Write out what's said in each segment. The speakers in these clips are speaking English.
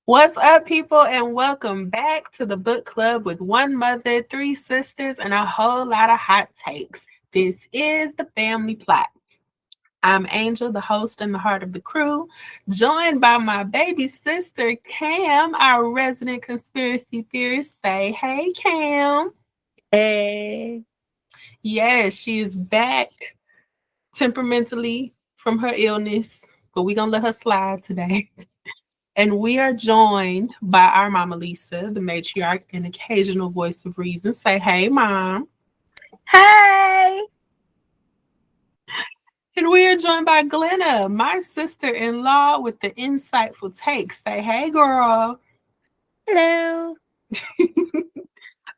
What's up, people, and welcome back to the book club with one mother, three sisters, and a whole lot of hot takes. This is the family plot. I'm Angel, the host and the heart of the crew, joined by my baby sister, Cam, our resident conspiracy theorist. Say, hey, Cam. Hey. Yes, she is back temperamentally from her illness, but we're going to let her slide today. And we are joined by our mama Lisa, the matriarch and occasional voice of reason. Say, hey, mom. Hey. And we are joined by Glenna, my sister in law, with the insightful takes. Say, hey, girl. Hello.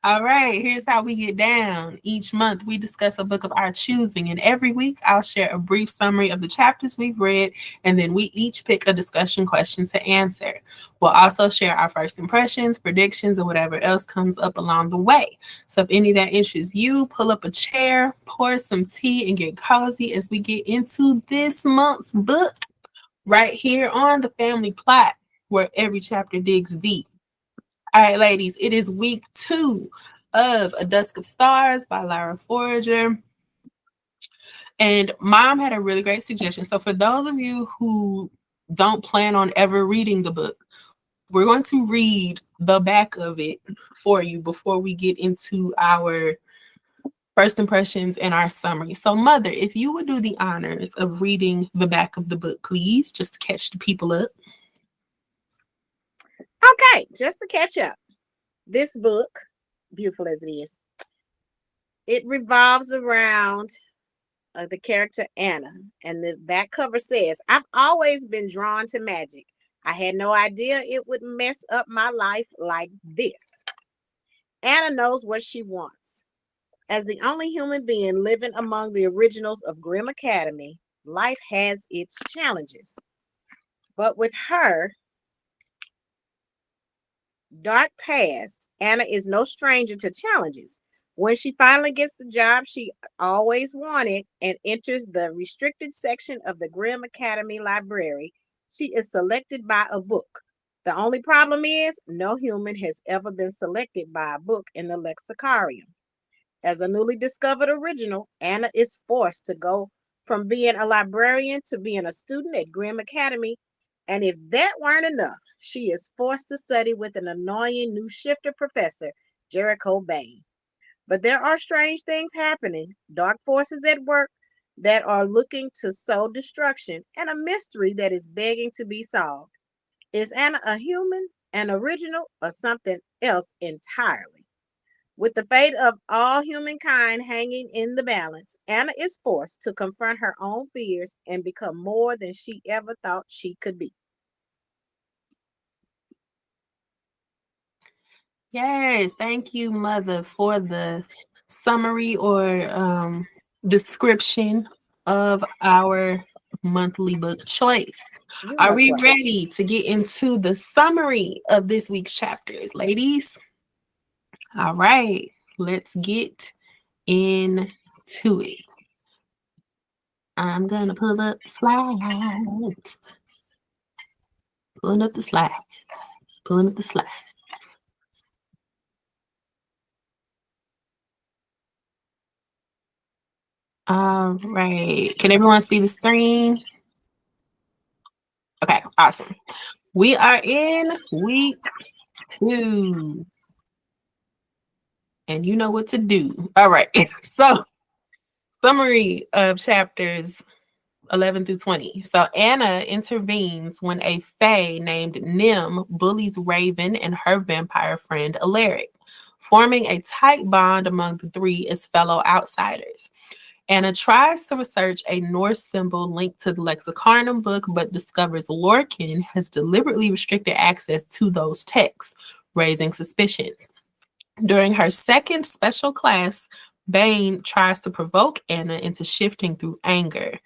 All right, here's how we get down. Each month, we discuss a book of our choosing, and every week, I'll share a brief summary of the chapters we've read, and then we each pick a discussion question to answer. We'll also share our first impressions, predictions, or whatever else comes up along the way. So, if any of that interests you, pull up a chair, pour some tea, and get cozy as we get into this month's book right here on the family plot, where every chapter digs deep. All right, ladies, it is week 2 of A Dusk of Stars by Lyra Forager. And mom had a really great suggestion. So for those of you who don't plan on ever reading the book, we're going to read the back of it for you before we get into our first impressions and our summary. So mother, if you would do the honors of reading the back of the book, please, just to catch the people up. Okay, just to catch up. This book, beautiful as it is, it revolves around the character Anna. And the back cover says, I've always been drawn to magic. I had no idea it would mess up my life like this. Anna knows what she wants. As the only human being living among the originals of Grimm Academy, life has its challenges. But with her dark past, Anna is no stranger to challenges. When she finally gets the job she always wanted and enters the restricted section of the Grimm Academy library, she is selected by a book. The only problem is no human has ever been selected by a book in the lexicarium. As a newly discovered original, Anna is forced to go from being a librarian to being a student at Grimm Academy. And if that weren't enough, she is forced to study with an annoying new shifter professor, Jericho Bain. But there are strange things happening, dark forces at work that are looking to sow destruction, and a mystery that is begging to be solved. Is Anna a human, an original, or something else entirely? With the fate of all humankind hanging in the balance, Anna is forced to confront her own fears and become more than she ever thought she could be. Yes, thank you, mother, for the summary or description of our monthly book choice. You Are must we welcome. ready to get into the summary of this week's chapters, ladies? All right, let's get into it. I'm gonna pull up slides. Pulling up the slides. Pulling up the slides. All right. Can everyone see the screen? Okay, awesome. We are in week 2. And you know what to do. All right. So, summary of chapters 11 through 20. So, Anna intervenes when a fae named Nim bullies Raven and her vampire friend Alaric, forming a tight bond among the three as fellow outsiders. Anna tries to research a Norse symbol linked to the Lexicarnum book, but discovers Lorcan has deliberately restricted access to those texts, raising suspicions. During her second special class, Bane tries to provoke Anna into shifting through anger.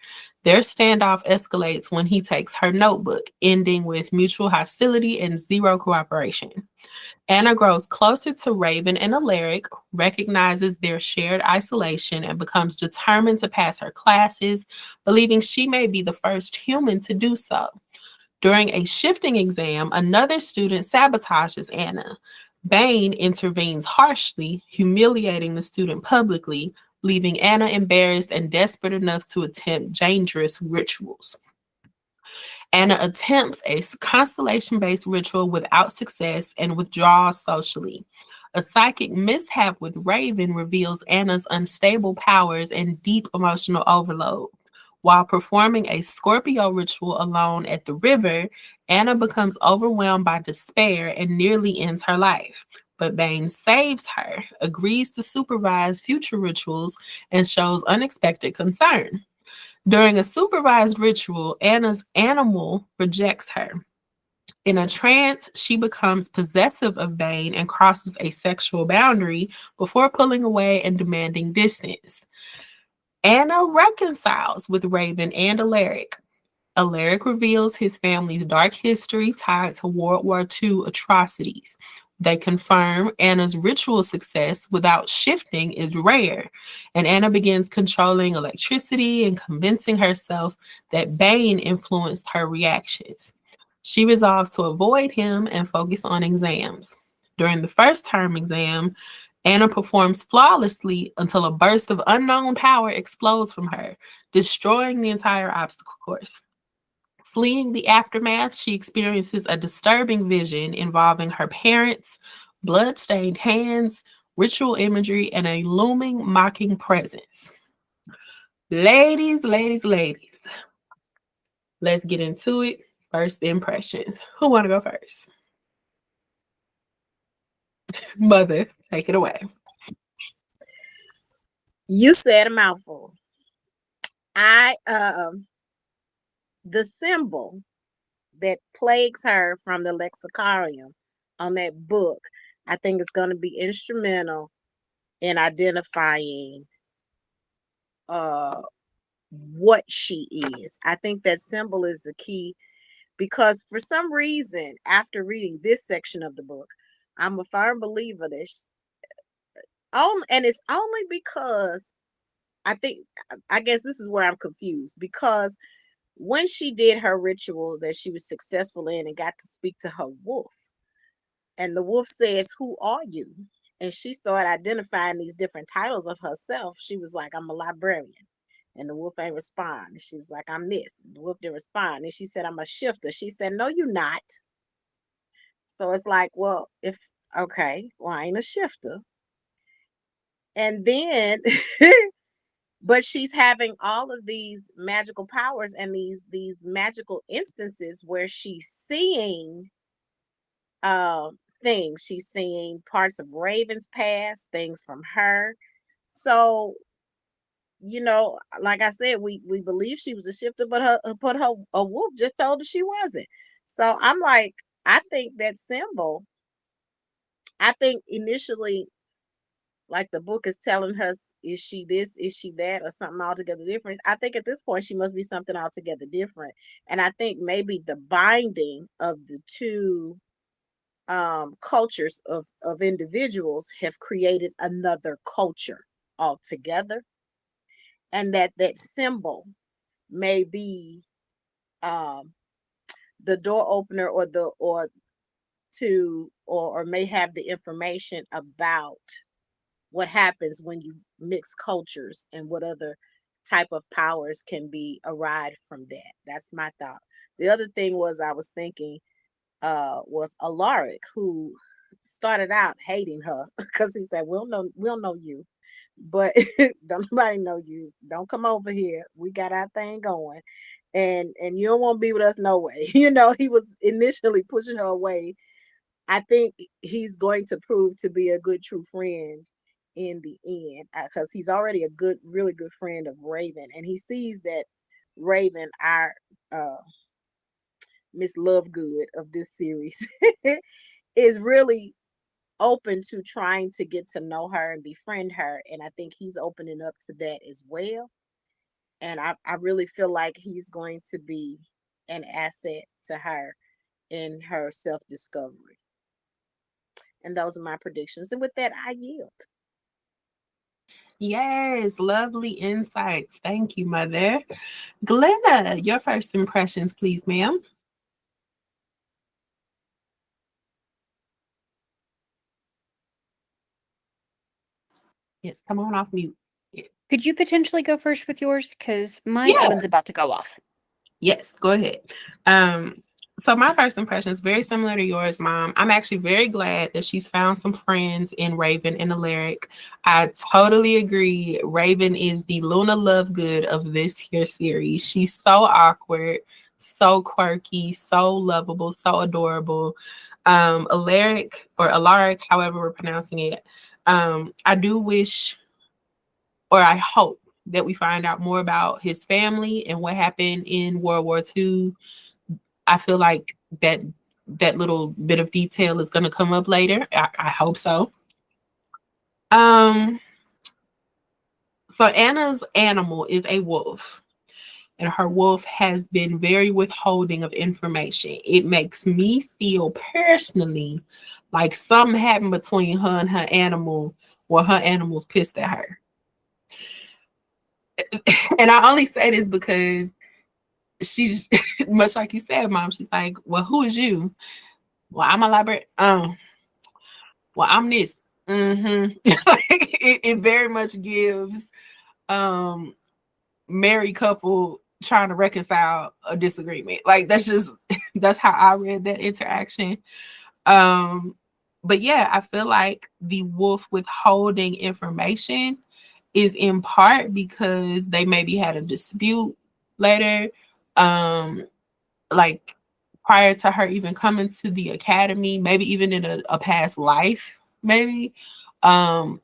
Their standoff escalates when he takes her notebook, ending with mutual hostility and zero cooperation. Anna grows closer to Raven and Alaric, recognizes their shared isolation, and becomes determined to pass her classes, believing she may be the first human to do so. During a shifting exam, another student sabotages Anna. Bane intervenes harshly, humiliating the student publicly, leaving Anna embarrassed and desperate enough to attempt dangerous rituals. Anna attempts a constellation based ritual without success and withdraws socially. A psychic mishap with Raven reveals Anna's unstable powers and deep emotional overload. While performing a Scorpio ritual alone at the river, Anna becomes overwhelmed by despair and nearly ends her life. But Bane saves her, agrees to supervise future rituals, and shows unexpected concern. During a supervised ritual, Anna's animal rejects her. In a trance, she becomes possessive of Bane and crosses a sexual boundary before pulling away and demanding distance. Anna reconciles with Raven and Alaric. Alaric reveals his family's dark history tied to World War II atrocities. They confirm Anna's ritual success without shifting is rare, and Anna begins controlling electricity and convincing herself that Bane influenced her reactions. She resolves to avoid him and focus on exams. During the first term exam, Anna performs flawlessly until a burst of unknown power explodes from her, destroying the entire obstacle course. Fleeing the aftermath, she experiences a disturbing vision involving her parents, blood-stained hands, ritual imagery, and a looming, mocking presence. Ladies, ladies, ladies, let's get into it. First impressions. Who want to go first? Mother, take it away. You said a mouthful. I the symbol that plagues her from the lexicarium on that book, I think is going to be instrumental in identifying uh what she is. I think that symbol is the key because for some reason, after reading this section of the book, I'm a firm believer that and it's only because I guess this is where I'm confused because when she did her ritual that she was successful in and got to speak to her wolf, and the wolf says, "Who are you?" And she started identifying these different titles of herself. She was like, "I'm a librarian." And the wolf ain't respond. And she's like, "I'm this." And the wolf didn't respond. And she said, "I'm a shifter." She said, "No, you're not." So it's like, well, okay, well, I ain't a shifter. And then but she's having all of these magical powers and these magical instances where she's seeing things. She's seeing parts of Raven's past, things from her. So, like I said, we believe she was a shifter, but her a wolf just told her she wasn't. So I'm like, I think that symbol, I think initially, like the book is telling her, is she this, is she that, or something altogether different. I think at this point she must be something altogether different. And I think maybe the binding of the two cultures of individuals have created another culture altogether, and that symbol may be um, the door opener or the or may have the information about what happens when you mix cultures and what other type of powers can be arrived from that. That's my thought. The other thing was I was thinking was Alaric, who started out hating her because he said, we'll know you, but don't nobody know you. Don't come over here. We got our thing going. And you don't want to be with us no way." He was initially pushing her away. I think he's going to prove to be a good true friend in the end because he's already a really good friend of Raven, and he sees that Raven, our Miss Lovegood of this series, is really open to trying to get to know her and befriend her, and I think he's opening up to that as well. And I really feel like he's going to be an asset to her in her self-discovery. And those are my predictions. And with that, I yield. Yes, lovely insights. Thank you, Mother. Glenna, your first impressions, please, ma'am. Yes, come on off mute. Yeah. Could you potentially go first with yours? Because my Yeah. oven's about to go off. Yes, go ahead. Um, so my first impression is very similar to yours, Mom. I'm actually very glad that she's found some friends in Raven and Alaric. I totally agree. Raven is the Luna Lovegood of this here series. She's so awkward, so quirky, so lovable, so adorable. Alaric, however we're pronouncing it. I do wish, or I hope, that we find out more about his family and what happened in World War II. I feel like that little bit of detail is going to come up later. I hope so. Um, so Anna's animal is a wolf, and her wolf has been very withholding of information. It makes me feel personally like something happened between her and her animal, where her animal's pissed at her. And I only say this because she's much like you said, Mom. She's like, "Well, who is you?" Well, I'm a librarian. Well, I'm this. It very much gives married couple trying to reconcile a disagreement. Like that's just that's how I read that interaction. Um, but yeah, I feel like the wolf withholding information is in part because they maybe had a dispute later. Um, like prior to her even coming to the academy, maybe even in a past life, maybe. Um,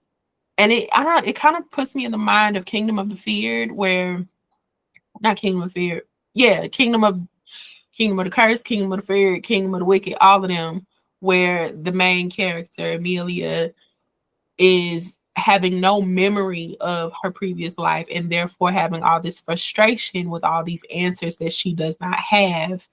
and it kind of puts me in the mind of Kingdom of the Feared, where not Kingdom of Fear, yeah, Kingdom of the Curse, Kingdom of the Feared, Kingdom of the Wicked, all of them, where the main character, Amelia, is having no memory of her previous life and therefore having all this frustration with all these answers that she does not have.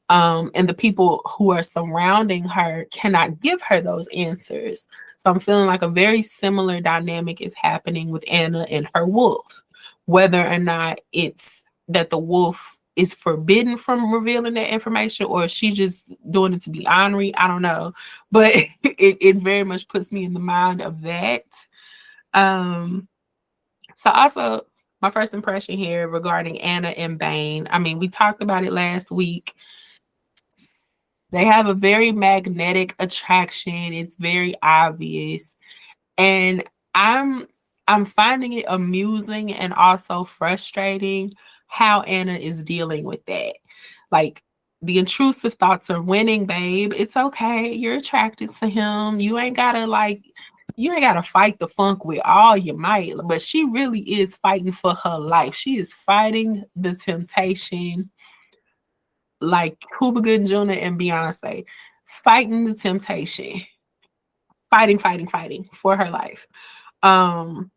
And the people who are surrounding her cannot give her those answers. So I'm feeling like a very similar dynamic is happening with Anna and her wolf, whether or not it's that the wolf is forbidden from revealing that information or she just doing it to be ornery. I don't know. But it very much puts me in the mind of that. Um, so also my first impression here regarding Anna and Bane. I mean, we talked about it last week. They have a very magnetic attraction. It's very obvious. And I'm I'm finding it amusing and also frustrating how Anna is dealing with that. Like the intrusive thoughts are winning, babe. It's okay. You're attracted to him. You ain't gotta fight the funk with all your might. But she really is fighting for her life. She is fighting the temptation like Cuba Gooding Jr. and Beyonce, fighting the temptation, fighting for her life. Um,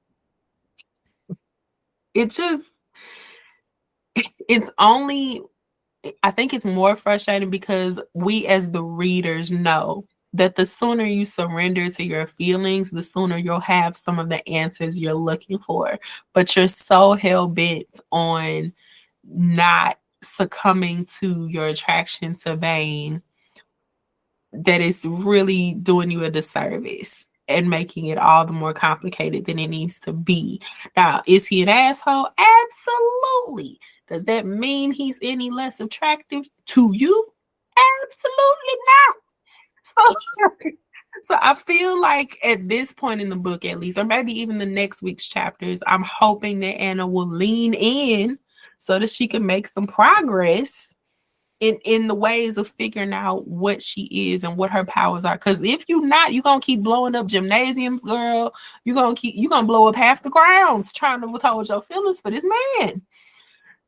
it just it's only I think it's more frustrating because we as the readers know that the sooner you surrender to your feelings, the sooner you'll have some of the answers you're looking for. But you're so hell bent on not succumbing to your attraction to Bane that is really doing you a disservice and making it all the more complicated than it needs to be. Now, is he an asshole? Absolutely. Does that mean he's any less attractive to you? Absolutely not. So, so I feel like at this point in the book, at least, or maybe even the next week's chapters, I'm hoping that Anna will lean in so that she can make some progress in the ways of figuring out what she is and what her powers are. Because if you not, you're gonna keep blowing up gymnasiums, girl. You're gonna blow up half the grounds trying to withhold your feelings for this man.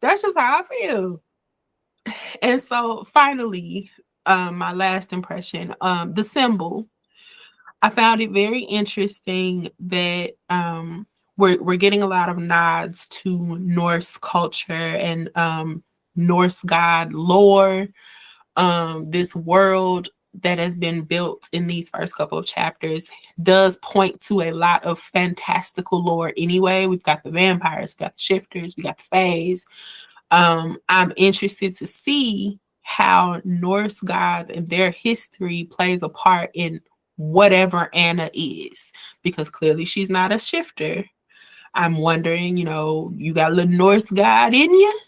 That's just how I feel. And so finally, my last impression, the symbol. I found it very interesting that we're getting a lot of nods to Norse culture and Norse god lore, this world that has been built in these first couple of chapters does point to a lot of fantastical lore anyway. We've got the vampires, we've got the shifters, we got the fays. I'm interested to see how Norse gods and their history plays a part in whatever Anna is, because clearly she's not a shifter. I'm wondering, you got a little Norse god in you?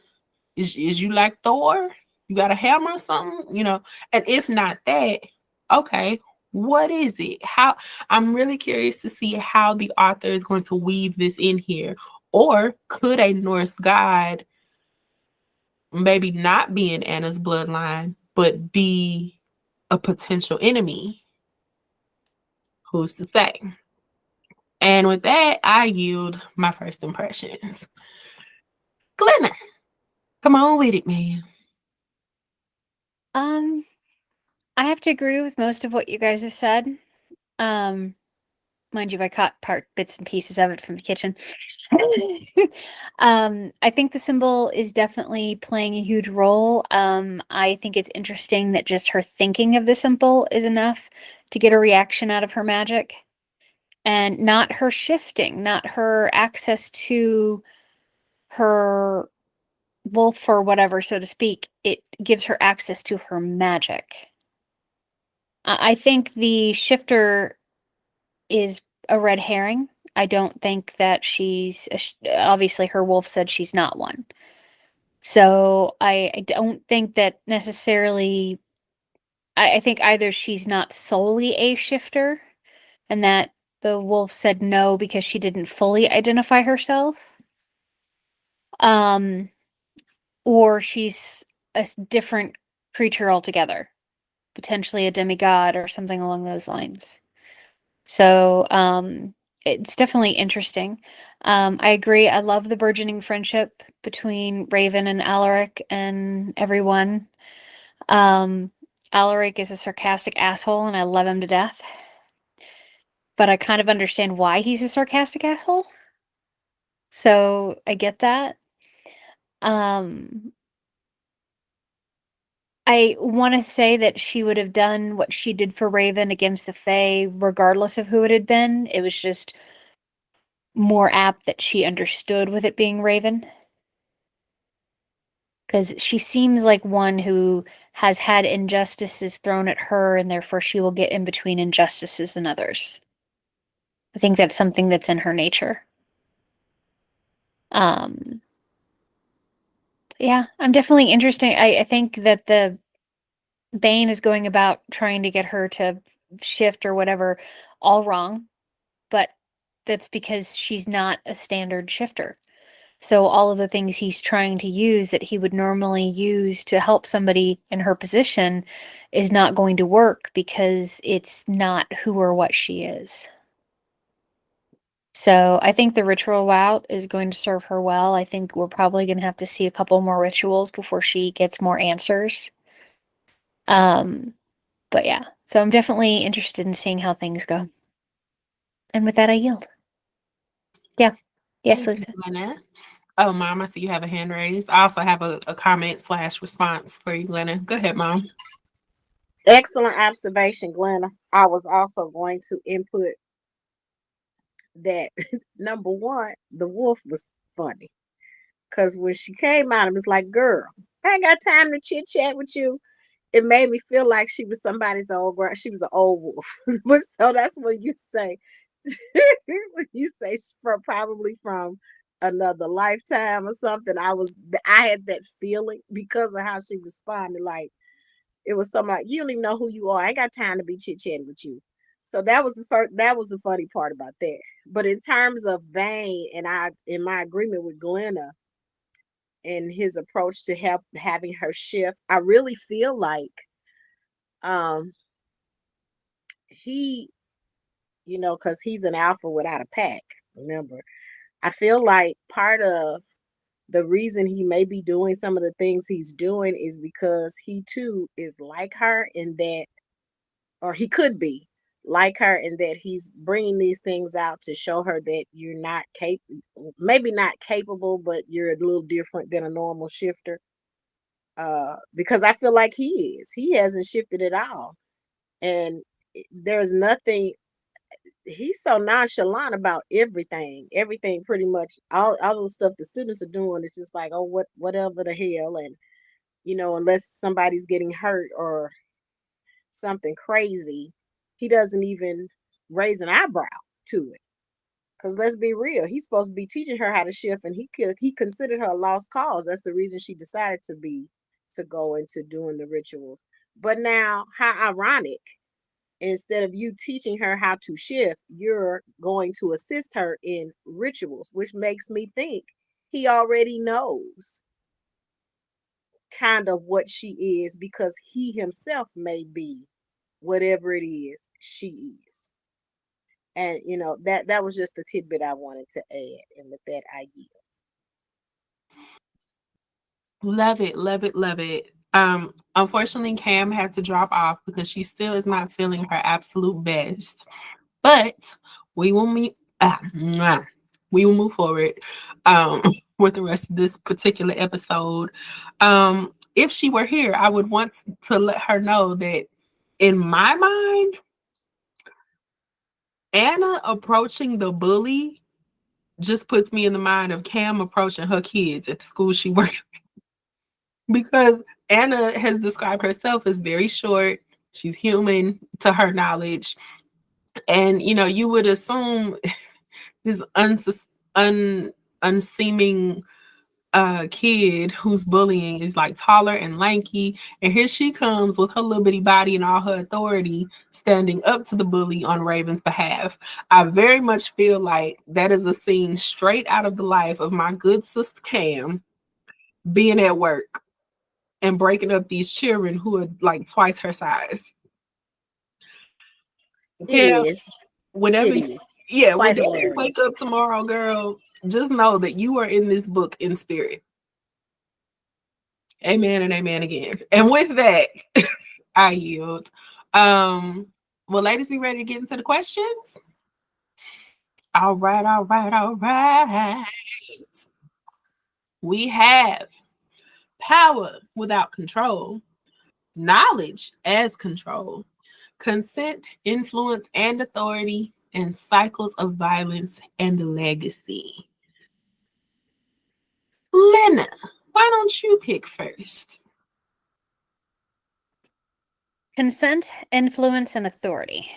Is you like Thor? You got a hammer or something? And if not that, okay, what is it? How I'm really curious to see how the author is going to weave this in here. Or could a Norse god maybe not be in Anna's bloodline, but be a potential enemy? Who's to say? And with that, I yield my first impressions. Glenna, come on with it, man. I have to agree with most of what you guys have said. Um, Mind you, I caught bits and pieces of it from the kitchen. I think the symbol is definitely playing a huge role. I think it's interesting that just her thinking of the symbol is enough to get a reaction out of her magic, and not her shifting, not her access to her wolf or whatever, so to speak. It gives her access to her magic. I think the shifter is a red herring. I don't think that she's obviously her wolf said she's not one. So I don't think that necessarily. I think either she's not solely a shifter, and that the wolf said no because she didn't fully identify herself, um, or she's a different creature altogether, potentially a demigod or something along those lines. So it's definitely interesting. I agree. I love the burgeoning friendship between Raven and Alaric and everyone. Alaric is a sarcastic asshole, and I love him to death. But I kind of understand why he's a sarcastic asshole. So I get that. Um, I want to say that she would have done what she did for Raven against the Fae, regardless of who it had been. It was just more apt that she understood with it being Raven. Because she seems like one who has had injustices thrown at her, and therefore she will get in between injustices and others. I think that's something that's in her nature. Um, yeah, I'm definitely interested. I think that the Bane is going about trying to get her to shift or whatever all wrong, but that's because she's not a standard shifter. So all of the things he's trying to use that he would normally use to help somebody in her position is not going to work because it's not who or what she is. So I think the ritual route is going to serve her well. I think we're probably going to have to see a couple more rituals before she gets more answers. Um, but yeah, so I'm definitely interested in seeing how things go. And with that, I yield. Yeah. Yes, Thank you, Lisa. Glenna. Oh, Mom, I see you have a hand raised. I also have a comment/response for you, Glenna. Go ahead, Mom. Excellent observation, Glenna. I was also going to input that number one, the wolf was funny. Because when she came out, it was like, girl, I ain't got time to chit chat with you. It made me feel like she was somebody's old girl. She was an old wolf. But so that's what you say. When you say from probably from another lifetime or something, I had that feeling because of how she responded. Like it was something like, you don't even know who you are. I ain't got time to be chit chatting with you. So that was the funny part about that. But in terms of Vane, and I in my agreement with Glenna and his approach to help having her shift, I really feel like um he, because he's an alpha without a pack, remember. I feel like part of the reason he may be doing some of the things he's doing is because he too is like her in that, or he could be like her in that he's bringing these things out to show her that you're not maybe not capable, but you're a little different than a normal shifter. Because I feel like he hasn't shifted at all, and there's nothing. He's so nonchalant about everything pretty much. All the stuff the students are doing is just like, oh, whatever the hell. And unless somebody's getting hurt or something crazy, he doesn't even raise an eyebrow to it. Because let's be real, he's supposed to be teaching her how to shift, and he considered her a lost cause. That's the reason she decided to go into doing the rituals. But now, how ironic! Instead of you teaching her how to shift, you're going to assist her in rituals, which makes me think he already knows kind of what she is because he himself may be whatever it is she is. And that was just the tidbit I wanted to add. And with that, I yield. Love it, love it, love it. Unfortunately, Cam had to drop off because she still is not feeling her absolute best. But we will meet. We will move forward with the rest of this particular episode. If she were here, I would want to let her know that in my mind, Anna approaching the bully just puts me in the mind of Cam approaching her kids at the school she works because Anna has described herself as very short. She's human to her knowledge. And, you would assume this unseeming kid who's bullying is like taller and lanky. And here she comes with her little bitty body and all her authority standing up to the bully on Raven's behalf. I very much feel like that is a scene straight out of the life of my good sister Cam being at work and breaking up these children who are like twice her size. It is. Whenever, It is. yeah, Quite whenever you wake hilarious. up tomorrow, girl, just know that you are in this book in spirit. Amen and amen again. And with that, I yield. Well, ladies, we ready to get into the questions? All right, all right, all right. We have power without control, knowledge as control, consent, influence, and authority, and cycles of violence and legacy. Lena, why don't you pick first? Consent, influence, and authority.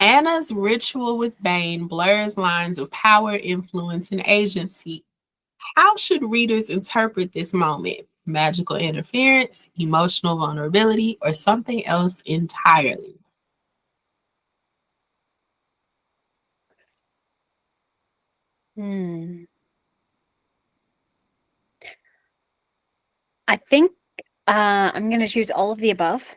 Anna's ritual with Bane blurs lines of power, influence, and agency. How should readers interpret this moment? Magical interference, emotional vulnerability, or something else entirely? I think I'm going to choose all of the above,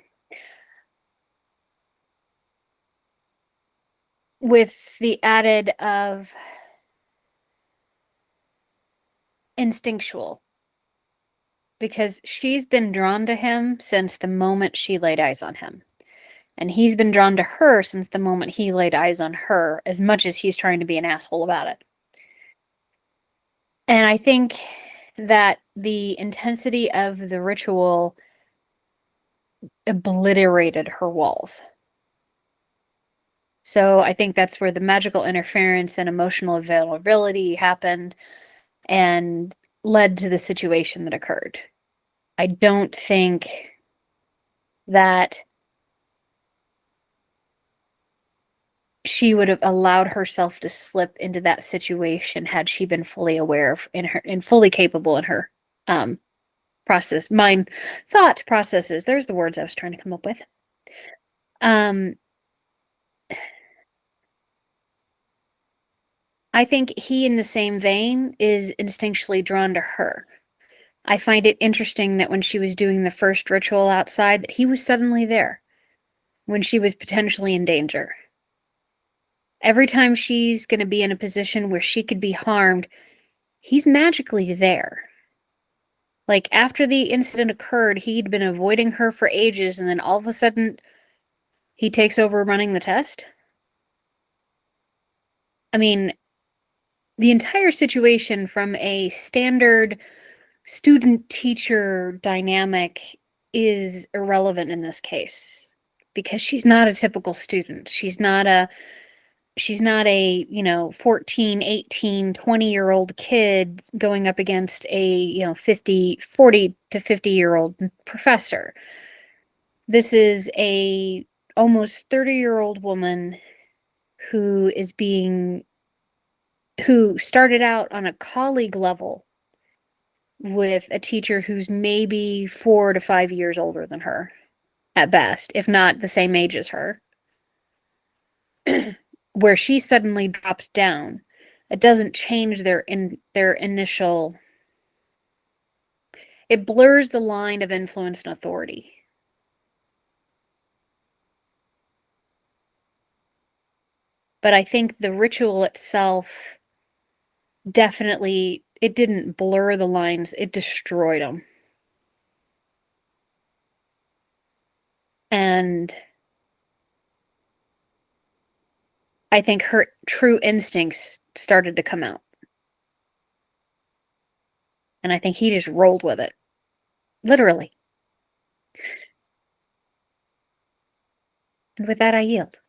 with the added of instinctual, because she's been drawn to him since the moment she laid eyes on him. And he's been drawn to her since the moment he laid eyes on her, as much as he's trying to be an asshole about it. And I think that the intensity of the ritual obliterated her walls. So I think that's where the magical interference and emotional availability happened and led to the situation that occurred. I don't think that she would have allowed herself to slip into that situation had she been fully aware of and fully capable in her thought processes. There's the words I was trying to come up with. I think he, in the same vein, is instinctually drawn to her. I find it interesting that when she was doing the first ritual outside, that he was suddenly there when she was potentially in danger. Every time she's going to be in a position where she could be harmed, he's magically there. Like, after the incident occurred, he'd been avoiding her for ages, and then all of a sudden, he takes over running the test. I mean, the entire situation from a standard student-teacher dynamic is irrelevant in this case, because she's not a typical student. She's not a 14, 18, 20-year-old kid going up against a 40 to 50-year-old professor. This is a almost 30-year-old woman who is who started out on a colleague level with a teacher who's maybe 4 to 5 years older than her at best, if not the same age as her, where she suddenly drops down. It doesn't change their initial. It blurs the line of influence and authority. But I think the ritual itself definitely, it didn't blur the lines, it destroyed them. And I think her true instincts started to come out. And I think he just rolled with it. Literally. And with that, I yield.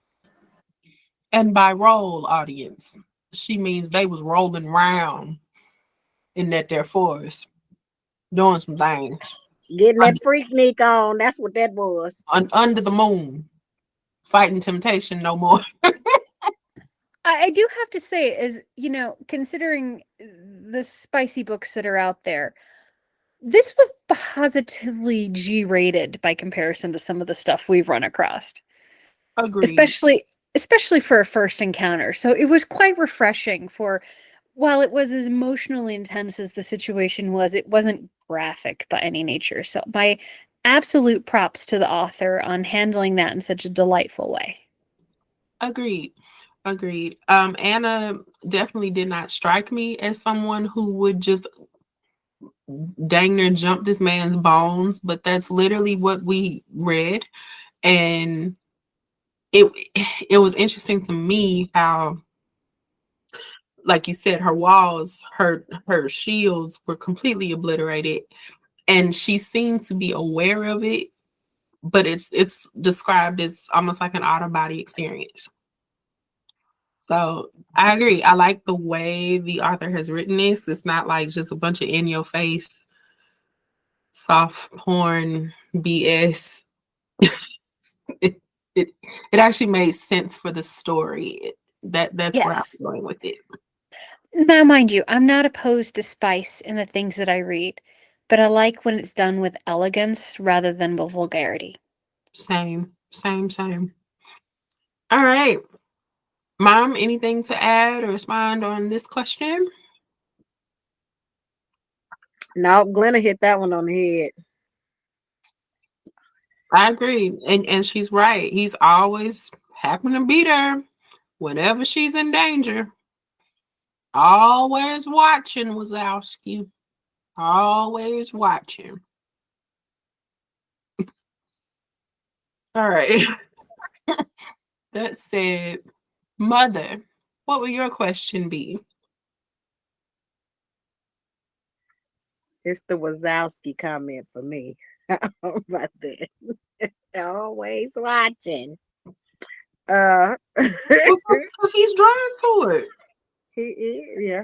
And by roll, audience, she means they was rolling around in that there forest, doing some things. Getting that freaknik on. That's what that was. Under the moon, fighting temptation no more. I do have to say, is, considering the spicy books that are out there, this was positively G-rated by comparison to some of the stuff we've run across. Agreed. Especially for a first encounter. So it was quite refreshing while it was as emotionally intense as the situation was, it wasn't graphic by any nature. So my absolute props to the author on handling that in such a delightful way. Agreed. Anna definitely did not strike me as someone who would just dang near jump this man's bones, but that's literally what we read. And it was interesting to me how, like you said, her walls, her shields were completely obliterated, and she seemed to be aware of it, but it's described as almost like an out-of-body experience. So I agree. I like the way the author has written this. It's not like just a bunch of in-your-face soft porn BS. it actually made sense for the story. That's where I'm going with it. Now, mind you, I'm not opposed to spice in the things that I read, but I like when it's done with elegance rather than with vulgarity. Same. All right. Mom, anything to add or respond on this question? No, Glenna hit that one on the head. I agree. And she's right. He's always happen to beat her whenever she's in danger. Always watching, Wazowski. Always watching. All right. That said, Mother, what will your question be? It's the Wazowski comment for me. About that. Always watching. Because he's drawn to it. He is, yeah.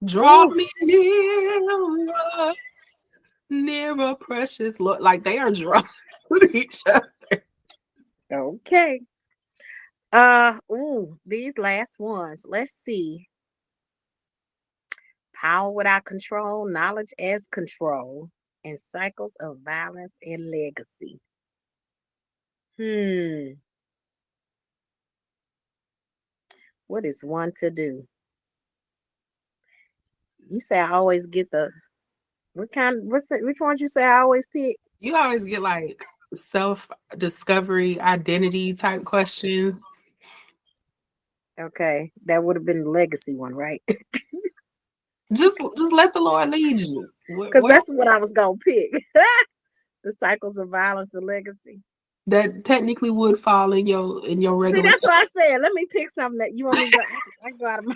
Draw me nearer, precious Lord. Like they are drawn to each other. Okay. These last ones. Let's see. Power without control, knowledge as control, and cycles of violence and legacy. What is one to do? You say I always get which ones you say I always pick? You always get like self-discovery, identity type questions. Okay, that would have been the legacy one, right? Just let the Lord lead you. Because that's what I was gonna pick. The cycles of violence and legacy. That technically would fall in your regular. See, that's what I said. Let me pick something that you want me to go. I go out of my.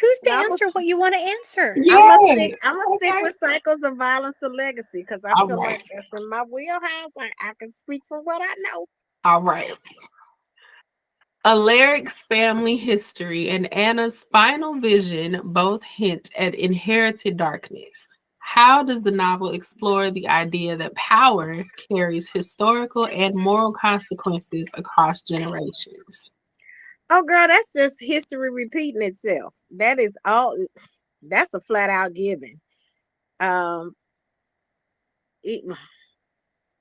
Who's to answer what you want to answer? I'm gonna stick with cycles of violence to legacy because I feel like that's in my wheelhouse. I can speak from what I know. All right. Alaric's family history and Anna's final vision both hint at inherited darkness. How does the novel explore the idea that power carries historical and moral consequences across generations? Oh, girl, that's just history repeating itself. That is all. That's a flat out given. Um, e-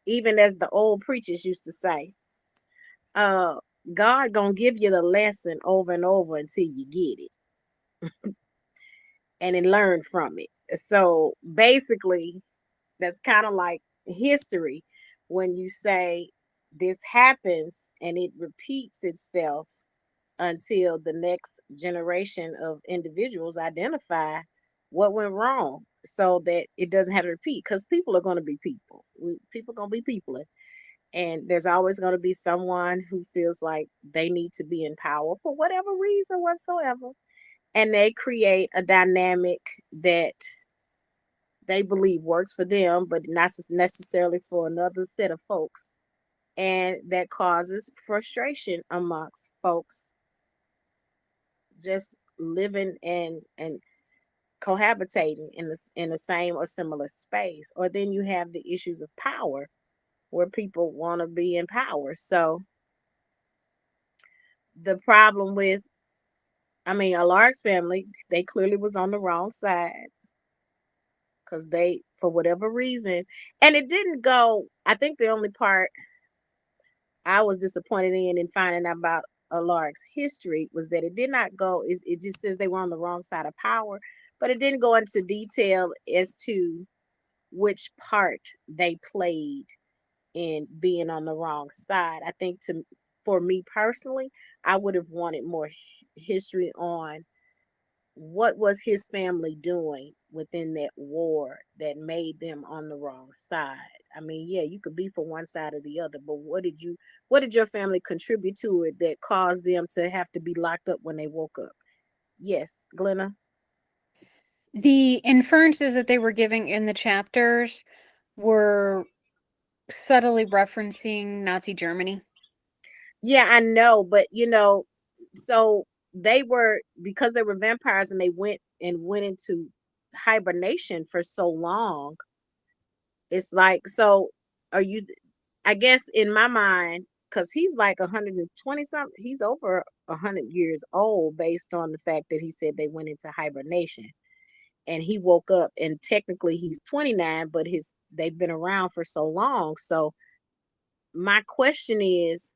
even as the old preachers used to say, uh, God gonna give you the lesson over and over until you get it and then learn from it. So basically, that's kind of like history when you say this happens and it repeats itself until the next generation of individuals identify what went wrong so that it doesn't have to repeat, because people are going to be people. People going to be people, and there's always going to be someone who feels like they need to be in power for whatever reason whatsoever, and they create a dynamic that they believe works for them but not necessarily for another set of folks, and that causes frustration amongst folks just living and cohabitating in the same or similar space. Or then you have the issues of power where people want to be in power. So the problem with, I mean, a large family, they clearly was on the wrong side because they, for whatever reason, and it didn't go. I think the only part I was disappointed in finding out about Alaric's history was that it did not go, it just says they were on the wrong side of power, but it didn't go into detail as to which part they played in being on the wrong side. I think for me personally, I would have wanted more history on what was his family doing within that war that made them on the wrong side. I mean, yeah, you could be for one side or the other, but what did your family contribute to it that caused them to have to be locked up when they woke up? Yes, Glenna. The inferences that they were giving in the chapters were subtly referencing Nazi Germany. Yeah, I know, but so they were, because they were vampires and they went into hibernation for so long. It's like, so are you, I guess in my mind, because he's like 120 something, he's over 100 years old based on the fact that he said they went into hibernation and he woke up, and technically he's 29, but they've been around for so long. So my question is,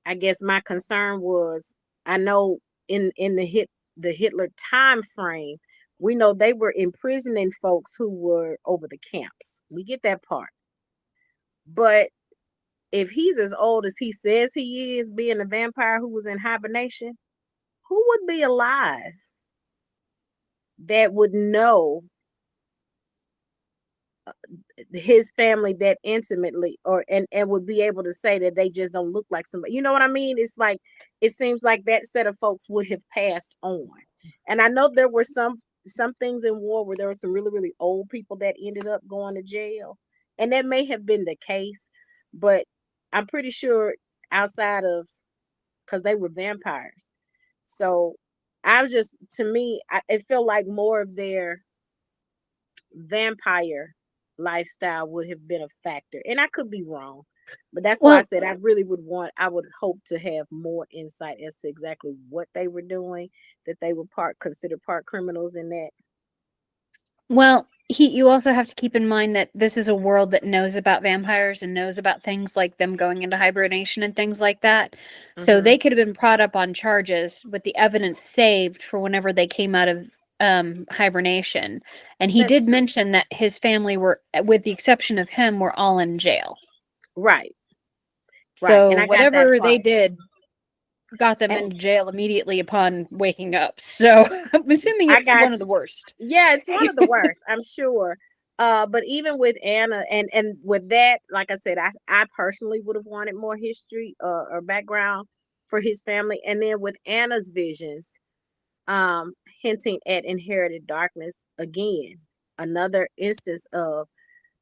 I guess my concern was, I know in the Hitler time frame, we know they were imprisoning folks who were over the camps. We get that part. But if he's as old as he says he is, being a vampire who was in hibernation, who would be alive that would know his family that intimately, or and would be able to say that they just don't look like somebody? You know what I mean? It's like, it seems like that set of folks would have passed on. And I know there were some things in war where there were some really, really old people that ended up going to jail. And that may have been the case, but I'm pretty sure outside of, because they were vampires. So I was just, to me, it felt like more of their vampire lifestyle would have been a factor. And I could be wrong, but that's why I Well, said I would hope to have more insight as to exactly what they were doing, that they were considered part criminals in that. you also have to keep in mind that this is a world that knows about vampires and knows about things like them going into hibernation and things like that. So Mm-hmm. they could have been brought up on charges with the evidence saved for whenever they came out of hibernation. And he That's did true. mention that his family were, with the exception of him, were all in jail. Right, right. And So I got that whatever they part. did got them And into jail immediately upon waking up. So I'm assuming I it's one got of you. the worst. Yeah, it's one of the worst, I'm sure. But even with Anna and with that, like I said, I personally would have wanted more history or background for his family. And then with Anna's visions, hinting at inherited darkness again, another instance of,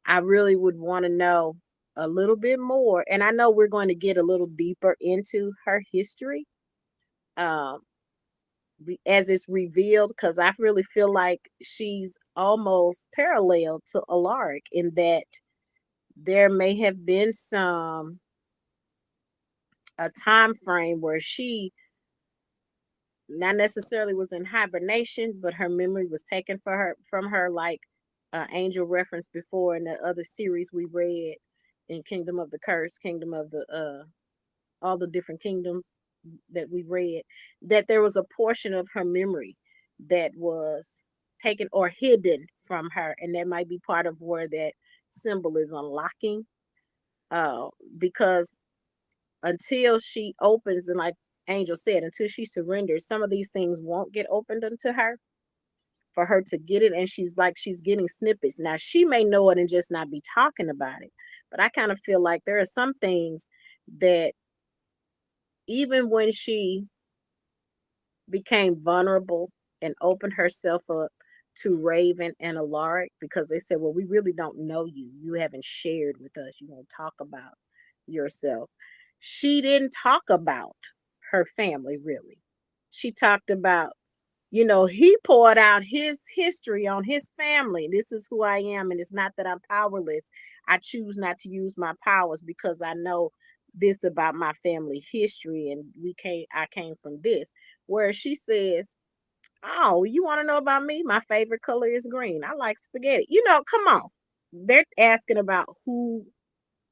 I really would want to know a little bit more. And I know we're going to get a little deeper into her history. Um, as it's revealed, because I really feel like she's almost parallel to Alaric in that there may have been a time frame where she not necessarily was in hibernation, but her memory was taken from her, like Angel referenced before in the other series we read in Kingdom of the Curse, Kingdom of the all the different kingdoms that we read, that there was a portion of her memory that was taken or hidden from her, and that might be part of where that symbol is unlocking. Uh, because until she opens, and like Angel said, until she surrenders, some of these things won't get opened unto her for her to get it. And she's getting snippets. Now she may know it and just not be talking about it. But I kind of feel like there are some things that even when she became vulnerable and opened herself up to Raven and Alaric, because they said, well, we really don't know you. You haven't shared with us. You won't talk about yourself. She didn't talk about her family, really. She talked about, he poured out his history on his family. This is who I am, and it's not that I'm powerless. I choose not to use my powers because I know this about my family history, and I came from this. Where she says, oh, you want to know about me? My favorite color is green. I like spaghetti. Come on. They're asking about who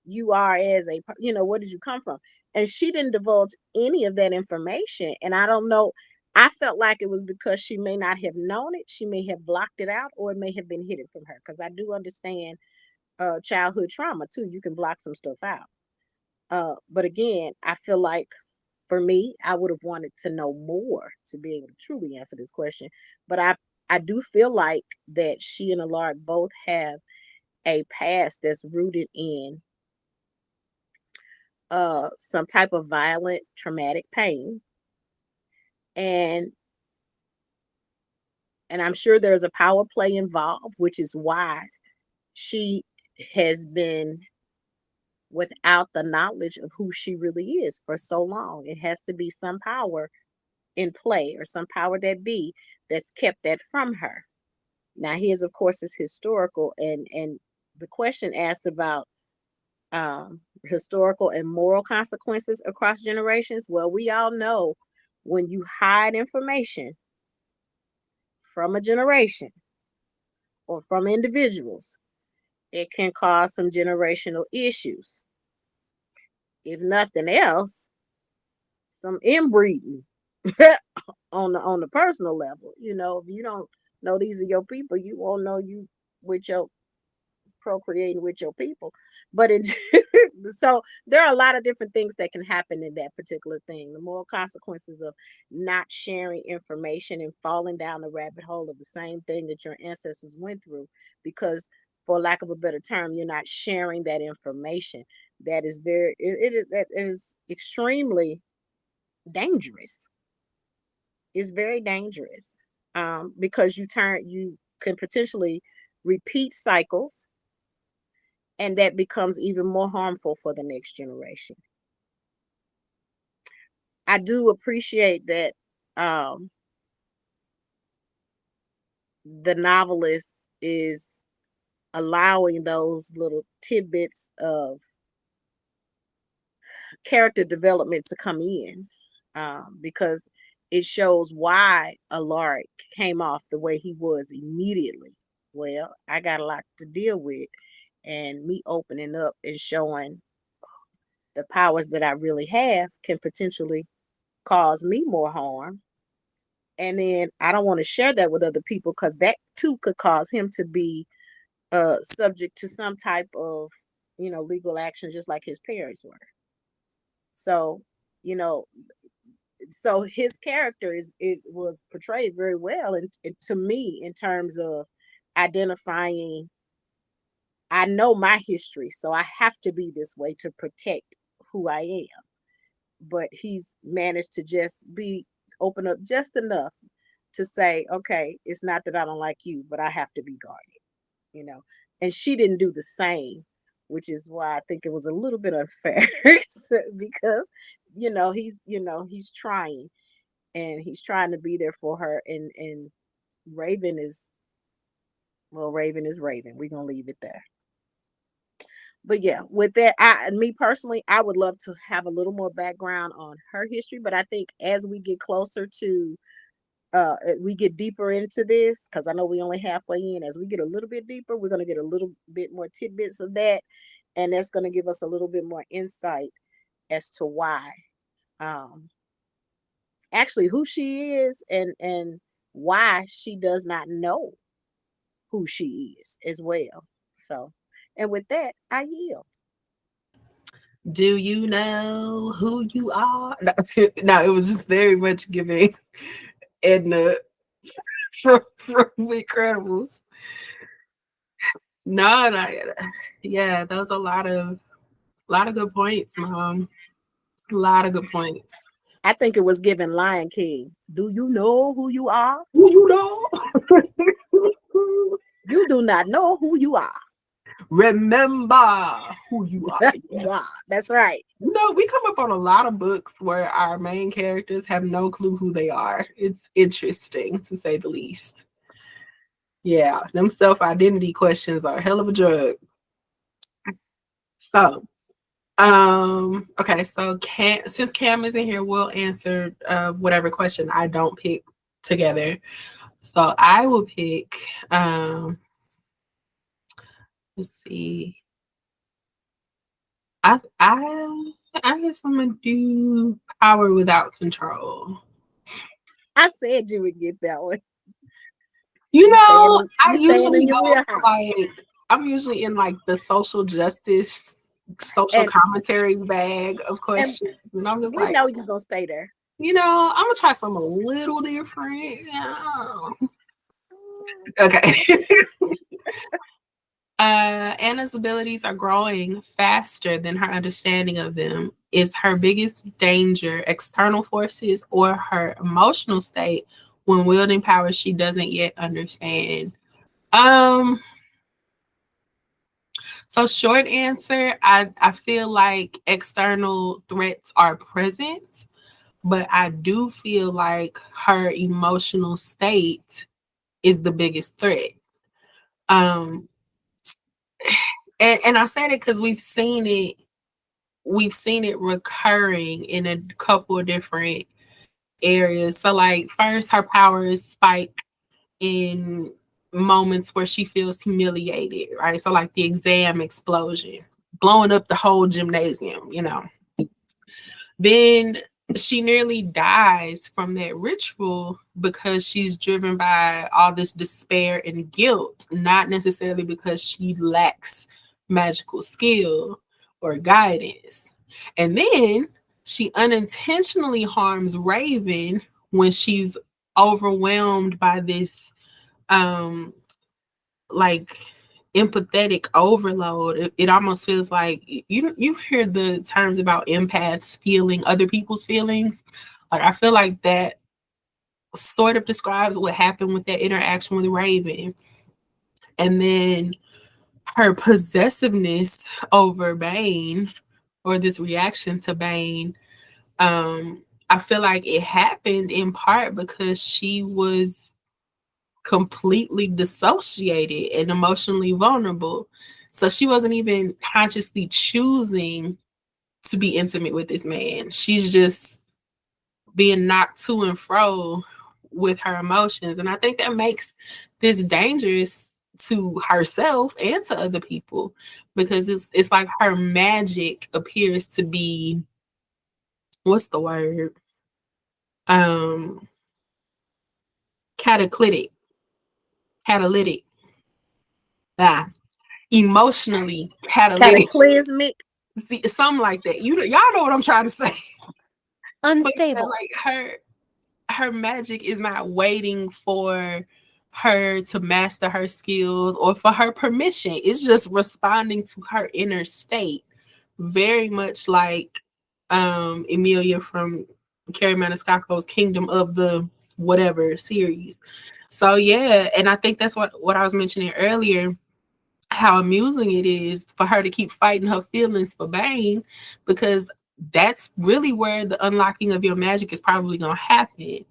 you are as where did you come from? And she didn't divulge any of that information. And I don't know. I felt like it was because she may not have known it. She may have blocked it out, or it may have been hidden from her. Because I do understand childhood trauma too. You can block some stuff out. But again, I feel like for me, I would have wanted to know more to be able to truly answer this question. But I do feel like that she and Alaric both have a past that's rooted in some type of violent traumatic pain, and I'm sure there's a power play involved, which is why she has been without the knowledge of who she really is for so long. It has to be some power in play, or some power that be, that's kept that from her. Now his, of course, is historical, and the question asked about historical and moral consequences across generations. Well, we all know when you hide information from a generation or from individuals, it can cause some generational issues. If nothing else, some inbreeding on the personal level. If you don't know these are your people, you won't know you with your procreating with your people. But so there are a lot of different things that can happen in that particular thing. The moral consequences of not sharing information and falling down the rabbit hole of the same thing that your ancestors went through, because for lack of a better term, you're not sharing that information. That is that is extremely dangerous. It's very dangerous, because you can potentially repeat cycles, and that becomes even more harmful for the next generation. I do appreciate that the novelist is allowing those little tidbits of character development to come in, because it shows why Alaric came off the way he was immediately. Well, I got a lot to deal with, and me opening up and showing the powers that I really have can potentially cause me more harm. And then I don't want to share that with other people, because that too could cause him to be subject to some type of legal action, just like his parents were. So you know so his character is was portrayed very well, and to me, in terms of identifying, I know my history, so I have to be this way to protect who I am. But he's managed to just be open up just enough to say, okay, it's not that I don't like you, but I have to be guarded, you know. And she didn't do the same, which is why I think it was a little bit unfair because he's trying. and he's trying to be there for her. And Raven is, well, Raven is Raven. We're gonna leave it there. But yeah, with that, me personally, I would love to have a little more background on her history. But I think as we get closer to we get deeper into this, because I know we only halfway in, as we get a little bit deeper, we're going to get a little bit more tidbits of that, and that's going to give us a little bit more insight as to why, um actually, who she is, and why she does not know who she is as well. So, and with that, I yield. Do you know who you are? No, no, it was just very much giving Edna from The Incredibles. No, no, yeah, that was a lot of good points, Mom. A lot of good points. I think it was given Lion King. Do you know who you are? Who you know? You do not know who you are. Remember who you are. Yeah. You are. That's right. We come up on a lot of books where our main characters have no clue who they are. It's interesting, to say the least. Yeah, them self-identity questions are a hell of a drug. So, okay, so since Cam isn't here, we'll answer whatever question I don't pick together. So I will pick, let's see. I guess I'm gonna do power without control. I said you would get that one. You know, You staying in your wheelhouse. I'm usually in like the social justice, social And commentary bag of questions, and I'm just we like, know you're gonna stay there. I'm gonna try something a little different. Okay. Anna's abilities are growing faster than her understanding of them. Is her biggest danger external forces or her emotional state when wielding powers she doesn't yet understand? Um, so short answer, I feel like external threats are present, but I do feel like her emotional state is the biggest threat. Um, and I said it because we've seen it recurring in a couple of different areas. So like first her powers spike in moments where she feels humiliated, right? So like the exam explosion, blowing up the whole gymnasium. Then she nearly dies from that ritual because she's driven by all this despair and guilt, not necessarily because she lacks magical skill or guidance. And then she unintentionally harms Raven when she's overwhelmed by this um like empathetic overload. It almost feels like you've heard the terms about empaths feeling other people's feelings. Like I feel like that sort of describes what happened with that interaction with Raven. And then her possessiveness over Bane, or this reaction to Bane, I feel like it happened in part because she was completely dissociated and emotionally vulnerable. So she wasn't even consciously choosing to be intimate with this man. She's just being knocked to and fro with her emotions. And I think that makes this dangerous to herself and to other people, because it's like her magic appears to be, what's the word? Um catalytic. Catalytic. Ah, emotionally catalytic. Cataclysmic. See, something like that. Y'all know what I'm trying to say. But yeah, Unstable. like her magic is not waiting for her to master her skills or for her permission. It's just responding to her inner state. Very much like Emilia from Carrie Maniscalco's Kingdom of the Whatever series. So yeah, and I think that's what I was mentioning earlier, how amusing it is for her to keep fighting her feelings for Bane, because that's really where the unlocking of your magic is probably going to happen.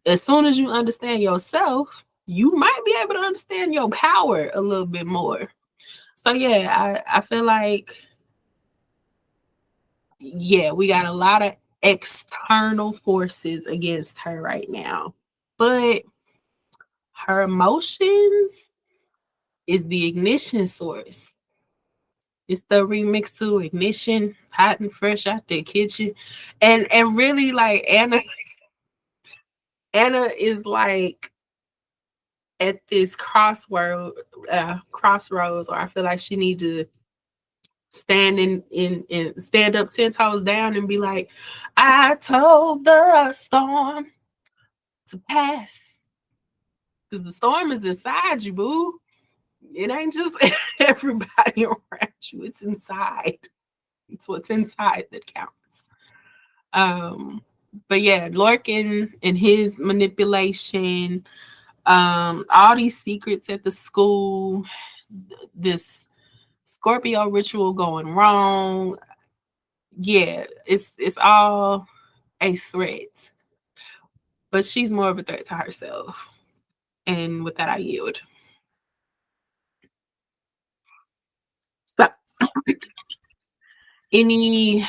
As soon as you understand yourself, you might be able to understand your power a little bit more. So yeah, I feel like, yeah, we got a lot of external forces against her right now, but her emotions is the ignition source. It's the remix to Ignition, hot and fresh out the kitchen. And really, like, Anna is like at this crossroads, or I feel like she need to stand in stand up 10 toes down and be like, I told the storm to pass. Because the storm is inside you, boo. It ain't just everybody around you. It's inside. It's what's inside that counts. But yeah, Lorcan and his manipulation, all these secrets at the school, this Scorpio ritual going wrong. Yeah, it's all a threat. But she's more of a threat to herself. And with that, I yield. So, any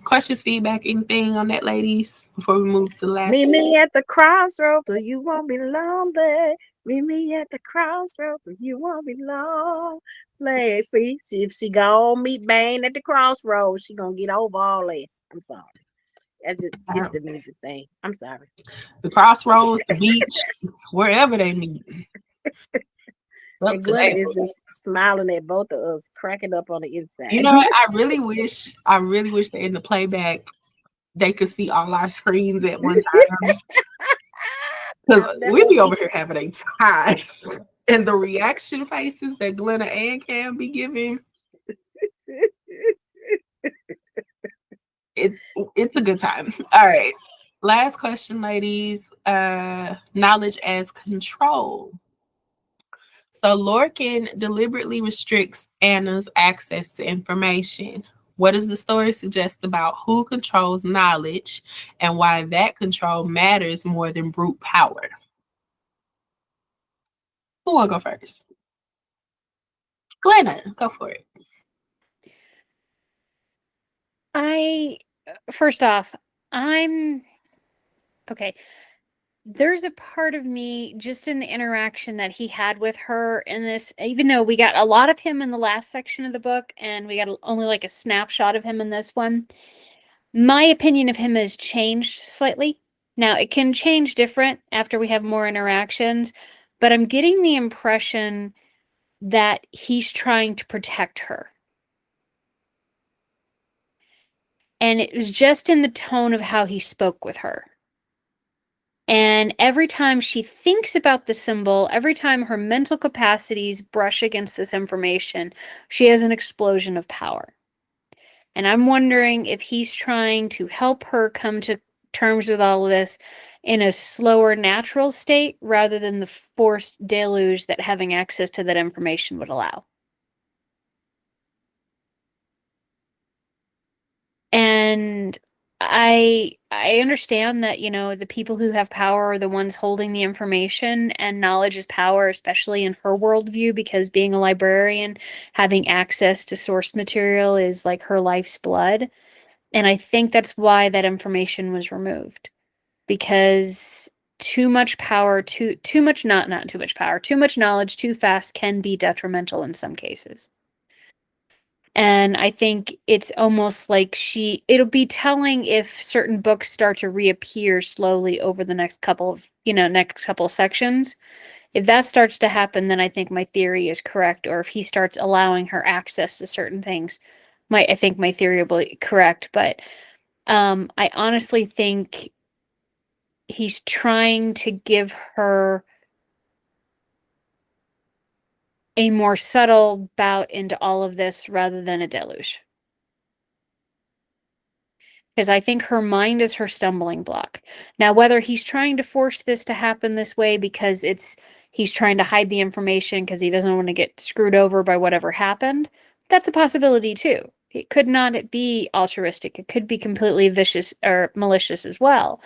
questions, feedback, anything on that, ladies, before we move to the last? Meet me at the crossroads, or you won't be lonely. Meet me at the crossroads, or you won't be lonely. See, if she go meet Bane at the crossroads, she gonna get over all this. I'm sorry. It's the music thing. I'm sorry. The crossroads, the beach, wherever they meet. And Glenna is just smiling at both of us, cracking up on the inside. You know what? I really wish that in the playback they could see all our screens at one time. Because we be over here having a time. And the reaction faces that Glenna and Cam be giving, it's a good time. All right. Last question, ladies. Knowledge as control. So Lorcan deliberately restricts Anna's access to information. What does the story suggest about who controls knowledge and why that control matters more than brute power? Who will go first? Glenna, go for it. First off, okay. There's a part of me just in the interaction that he had with her in this, even though we got a lot of him in the last section of the book and we got only like a snapshot of him in this one, my opinion of him has changed slightly. Now, it can change different after we have more interactions, but I'm getting the impression that he's trying to protect her. And it was just in the tone of how he spoke with her. And every time she thinks about the symbol, every time her mental capacities brush against this information, she has an explosion of power. And I'm wondering if he's trying to help her come to terms with all of this in a slower, natural state rather than the forced deluge that having access to that information would allow. And I understand that, the people who have power are the ones holding the information, and knowledge is power, especially in her worldview, because being a librarian, having access to source material is like her life's blood. And I think that's why that information was removed, because too much power, too much, not too much power, too much knowledge too fast can be detrimental in some cases. And I think it's almost like it'll be telling if certain books start to reappear slowly over the next couple of sections. If that starts to happen, then I think my theory is correct. Or if he starts allowing her access to certain things, I think my theory will be correct. But I honestly think he's trying to give her a more subtle bout into all of this rather than a deluge. Because I think her mind is her stumbling block. Now, whether he's trying to force this to happen this way because he's trying to hide the information because he doesn't want to get screwed over by whatever happened, that's a possibility too. It could not be altruistic. It could be completely vicious or malicious as well.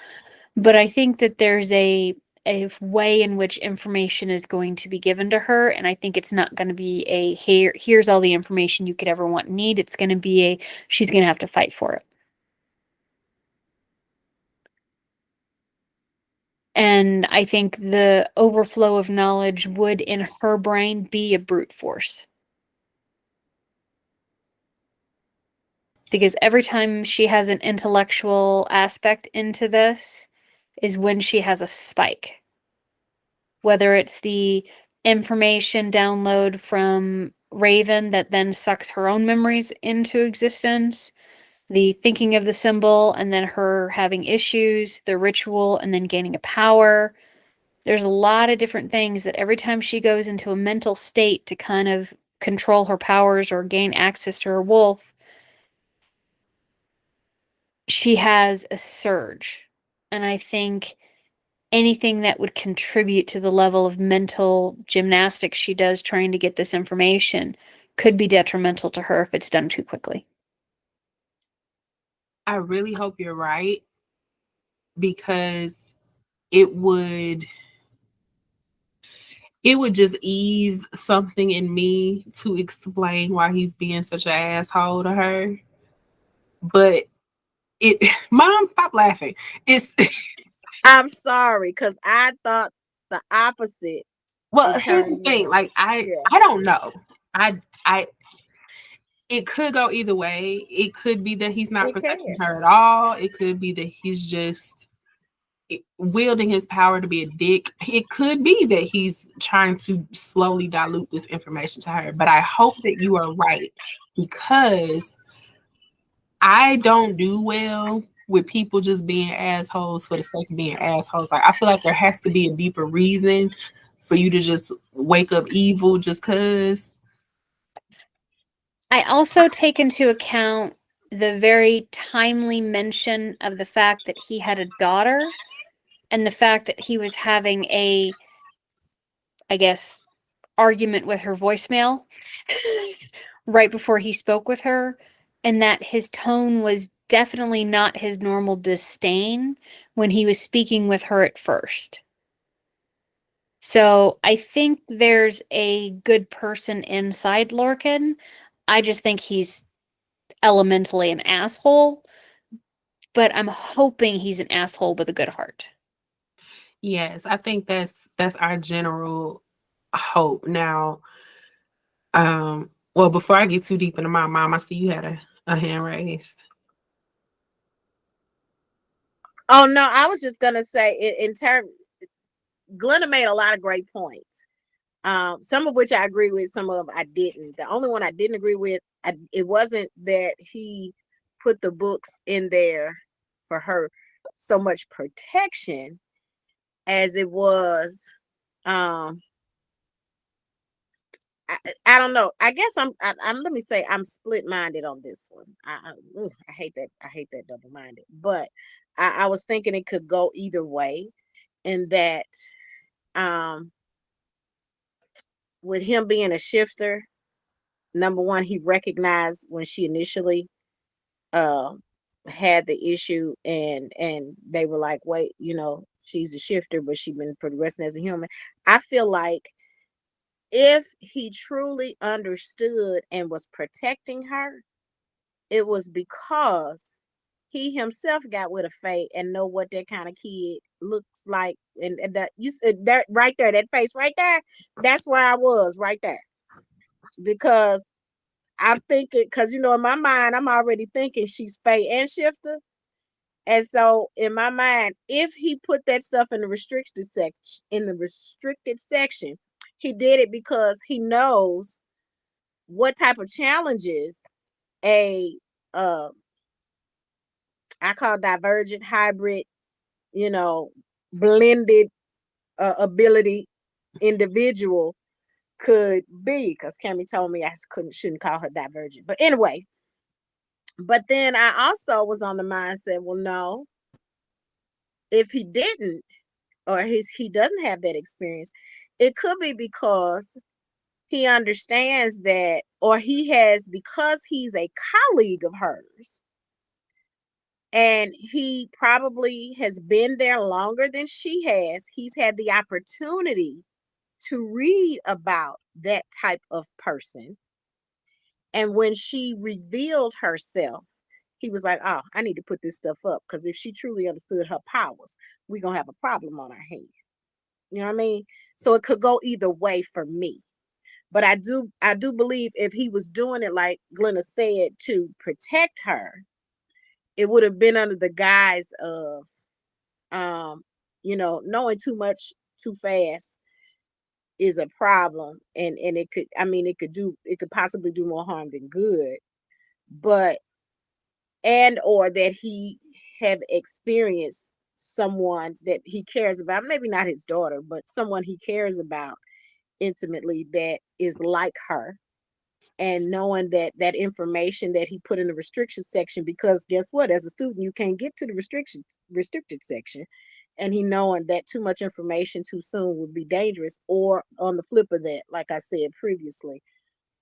But I think that there's a way in which information is going to be given to her, and I think it's not going to be a here's all the information you could ever want and need. It's going to be a she's going to have to fight for it. And I think the overflow of knowledge would, in her brain, be a brute force. Because every time she has an intellectual aspect into this is when she has a spike. Whether it's the information download from Raven that then sucks her own memories into existence, the thinking of the symbol and then her having issues, the ritual and then gaining a power. There's a lot of different things that every time she goes into a mental state to kind of control her powers or gain access to her wolf, she has a surge. And I think anything that would contribute to the level of mental gymnastics she does trying to get this information could be detrimental to her if it's done too quickly. I really hope you're right, because it would just ease something in me to explain why he's being such an asshole to her. But Mom, stop laughing. It's I'm sorry, because I thought the opposite. well, here's the thing. Like I don't know. I it could go either way. It could be that he's not protecting her at all. It could be that he's just wielding his power to be a dick. It could be that he's trying to slowly dilute this information to her. But I hope that you are right, because I don't do well with people just being assholes for the sake of being assholes. Like, I feel like there has to be a deeper reason for you to just wake up evil just because. I also take into account the very timely mention of the fact that he had a daughter and the fact that he was having a, I guess, argument with her voicemail right before he spoke with her, and that his tone was definitely not his normal disdain when he was speaking with her at first. So I think there's a good person inside Lorcan. I just think he's elementally an asshole, but I'm hoping he's an asshole with a good heart. Yes, I think that's our general hope. Now, well, before I get too deep into my mom, I see you had a hand raised. Oh no, I was just gonna say in terms, Glenna made a lot of great points. Some of which I agree with, some of them I didn't. The only one I didn't agree with, it wasn't that he put the books in there for her so much protection as it was. I don't know. I guess I'm. Let me say I'm split minded on this one. I hate that. I hate that double minded. But I was thinking it could go either way, in that with him being a shifter, number one, he recognized when she initially had the issue, and they were like, wait, she's a shifter, but she's been progressing as a human. I feel like if he truly understood and was protecting her, it was because he himself got with a Fae and know what that kind of kid looks like. And that you said that right there, that face right there, that's where I was right there. Because I'm thinking, because in my mind, I'm already thinking she's Fae and shifter. And so in my mind, if he put that stuff in the restricted section, he did it because he knows what type of challenges a I call divergent hybrid, blended ability individual could be. Because Cammie told me I shouldn't call her divergent. But anyway, but then I also was on the mindset, well, no, if he didn't, or he doesn't have that experience, it could be because he understands that, or he has, because he's a colleague of hers, and he probably has been there longer than she has, he's had the opportunity to read about that type of person. And when she revealed herself, he was like, oh, I need to put this stuff up, because if she truly understood her powers, we're going to have a problem on our hands. You know what I mean? So it could go either way for me. But I do believe if he was doing it like Glenna said to protect her, it would have been under the guise of um, knowing too much too fast is a problem, and it could, I mean, it could possibly do more harm than good. But and or that he have experienced someone that he cares about, maybe not his daughter, but someone he cares about intimately that is like her, and knowing that that information that he put in the restriction section, because guess what, as a student you can't get to the restricted section, and he knowing that too much information too soon would be dangerous, or on the flip of that, like I said previously,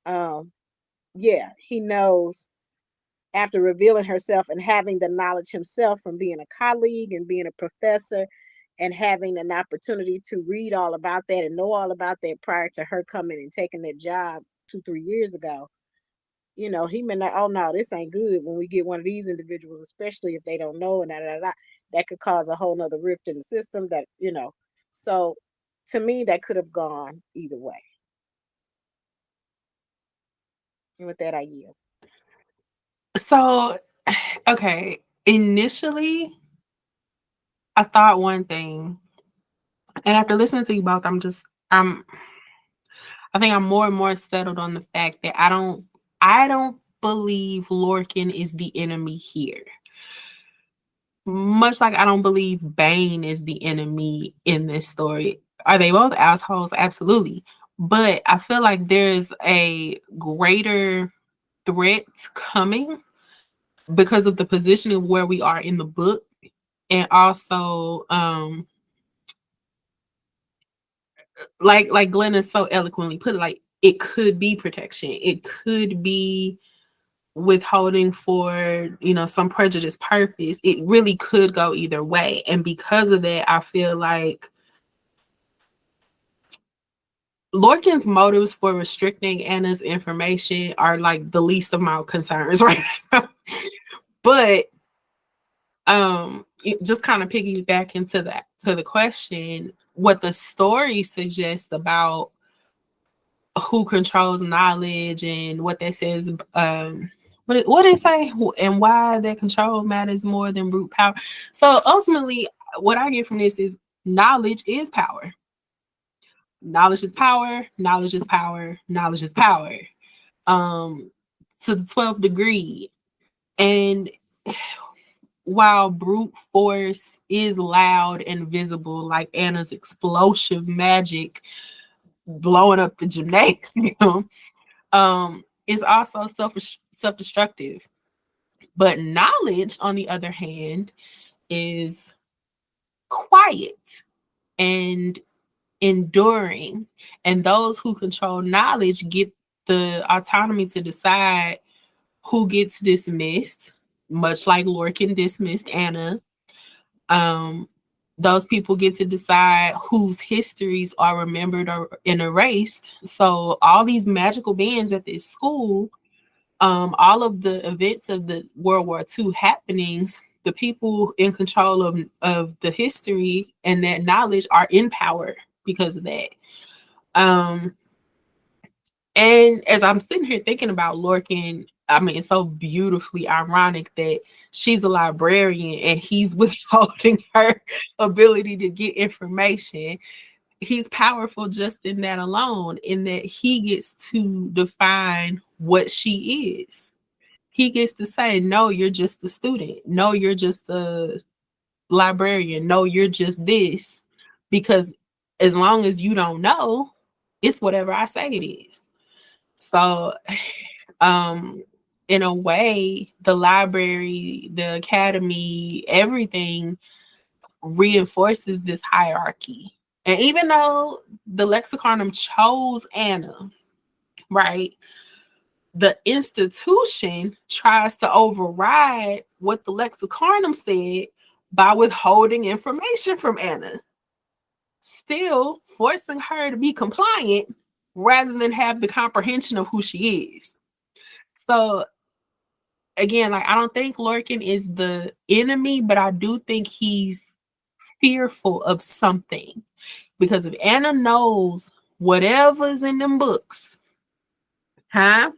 um yeah, he knows, after revealing herself and having the knowledge himself from being a colleague and being a professor, and having an opportunity to read all about that and know all about that prior to her coming and taking that job 2 3 years ago, he may not, oh no, this ain't good when we get one of these individuals, especially if they don't know, and that could cause a whole nother rift in the system that. So to me, that could have gone either way. And with that, I yield. So, okay, initially, I thought one thing, and after listening to you both, I'm, I think I'm more and more settled on the fact that I don't believe Lorcan is the enemy here. Much like I don't believe Bane is the enemy in this story. Are they both assholes? Absolutely. But I feel like there's a greater threat coming because of the position of where we are in the book. And also, like Glenn has so eloquently put it, like it could be protection. It could be withholding for some prejudice purpose. It really could go either way, and because of that I feel like Lorcan's motives for restricting Anna's information are like the least of my concerns right now. But just kind of piggyback into that to the question, what the story suggests about who controls knowledge and what that says, what did it say, and why that control matters more than brute power. So ultimately what I get from this is knowledge is power. Knowledge is power. Knowledge is power. Knowledge is power. um to the 12th degree. And while brute force is loud and visible, like Anna's explosive magic blowing up the gymnasium, is also self-destructive. But knowledge, on the other hand, is quiet and enduring. And those who control knowledge get the autonomy to decide who gets dismissed, much like Lorcan dismissed Anna. Um, those people get to decide whose histories are remembered or erased. So all these magical beings at this school, all of the events of the World War II happenings, the people in control of the history and that knowledge are in power because of that. Um, and as I'm sitting here thinking about Lorcan, I mean, it's so beautifully ironic that she's a librarian and he's withholding her ability to get information. He's powerful just in that alone, in that he gets to define what she is. He gets to say, no, you're just a student. No, you're just a librarian. No, you're just this. Because as long as you don't know, it's whatever I say it is. So, in a way, the library, the academy, everything reinforces this hierarchy. And even though the Lexiconum chose Anna, right? The institution tries to override what the lexicarnum said by withholding information from Anna, still forcing her to be compliant rather than have the comprehension of who she is. So again, like I don't think Lorcan is the enemy, but I do think he's fearful of something. Because if Anna knows whatever's in them books, huh?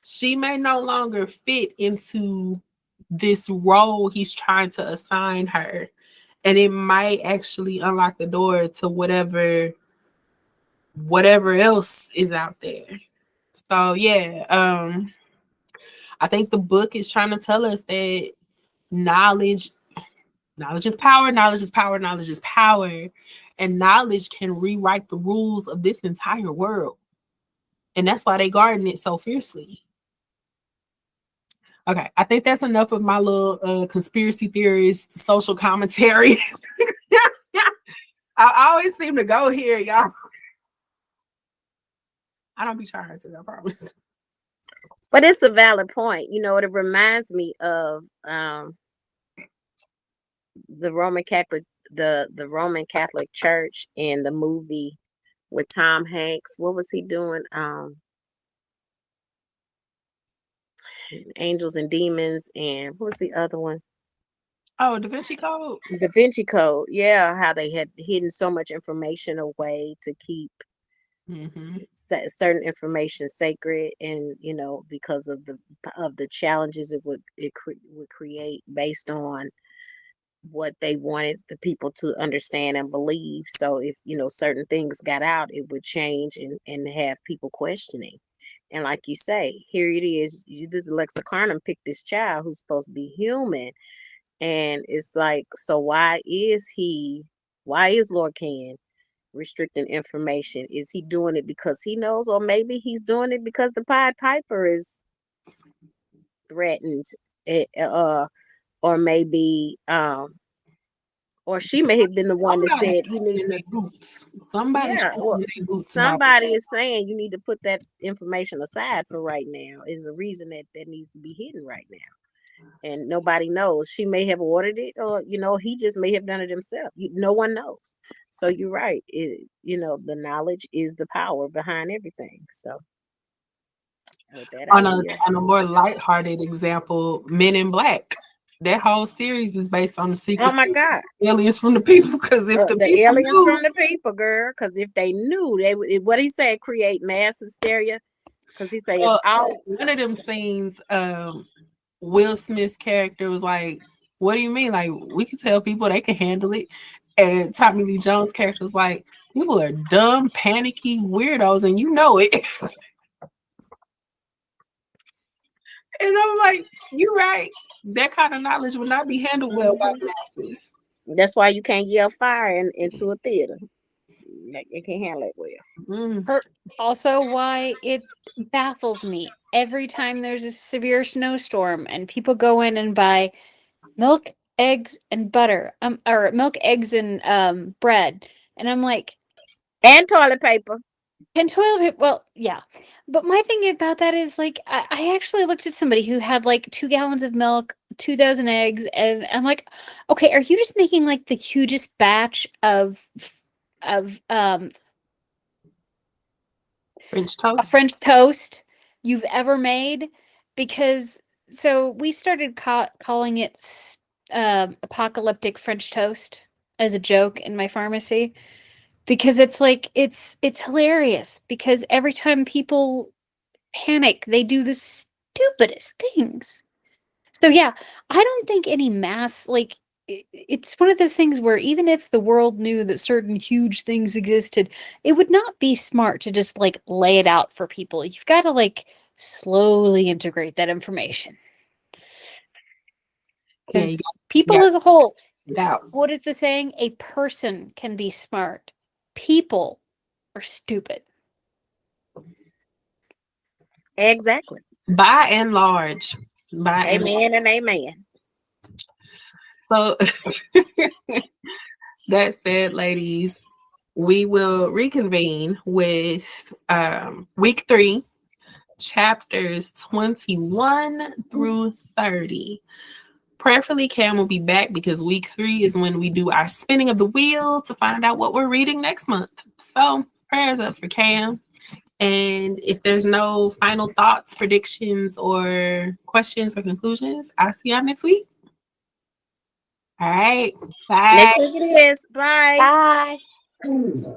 She may no longer fit into this role he's trying to assign her. And it might actually unlock the door to whatever else is out there. So yeah, I think the book is trying to tell us that knowledge knowledge is power, knowledge is power, knowledge is power, and knowledge can rewrite the rules of this entire world. And that's why they guarding it so fiercely. Okay, I think that's enough of my little conspiracy theorist social commentary. I always seem to go here, y'all. I don't be trying to, I promise. But it's a valid point. You know, it reminds me of the Roman Catholic, the Roman Catholic Church in the movie with Tom Hanks. What was he doing? Angels and Demons, and what was the other one? Oh, Da Vinci Code. Da Vinci Code. Yeah, how they had hidden so much information away to keep certain information sacred, and you know, because of the challenges it would create based on what they wanted the people to understand and believe. So if you know certain things got out, it would change and have people questioning. And like you say, here it is. This Lexicarnum picked this child who's supposed to be human, and it's like, so why is Lord Can restricting information? Is he doing it because he knows, or maybe he's doing it because the Pied Piper is threatened, or maybe or she may have been the one that said you need to. Somebody is saying you need to put that information aside for right now. Is a reason that needs to be hidden right now, and nobody knows. She may have ordered it, or you know, he just may have done it himself. No one knows. So you're right. You know, the knowledge is the power behind everything. So with that on a more lighthearted example, Men in Black. That whole series is based on the secret. Oh my God! Aliens from the people. Because if the aliens from the people, girl. Because if they knew, they would. What he said, create mass hysteria. Because he said it's all. One of them scenes, Will Smith's character was like, "What do you mean? Like we can tell people they can handle it." And Tommy Lee Jones' character was like, "People are dumb, panicky weirdos, and you know it." And I'm like, you're right. That kind of knowledge would not be handled well by the masses. That's why you can't yell fire into a theater. You can't handle it well. Also, why it baffles me every time there's a severe snowstorm and people go in and buy milk, eggs, and butter, or milk, eggs, and bread, and I'm like, and toilet paper. And toilet paper. Well, yeah. But my thing about that is, like, I actually looked at somebody who had, like, 2 gallons of milk, 2 dozen eggs, and I'm like, okay, are you just making, like, the hugest batch of French toast you've ever made? Because, so we started calling it apocalyptic French toast as a joke in my pharmacy. Because it's like, it's hilarious because every time people panic, they do the stupidest things. So yeah, I don't think any mass, like, it's one of those things where even if the world knew that certain huge things existed, it would not be smart to just like lay it out for people. You've got to like slowly integrate that information. Because people as a whole, what is the saying? A person can be smart. People are stupid. Exactly. By and large. Amen and amen. So that said, ladies, we will reconvene with week 3, chapters 21 through 30. Prayerfully, Cam will be back because week 3 is when we do our spinning of the wheel to find out what we're reading next month. So, prayers up for Cam. And if there's no final thoughts, predictions, or questions or conclusions, I'll see y'all next week. All right. Bye. Next week it is. Bye. Bye.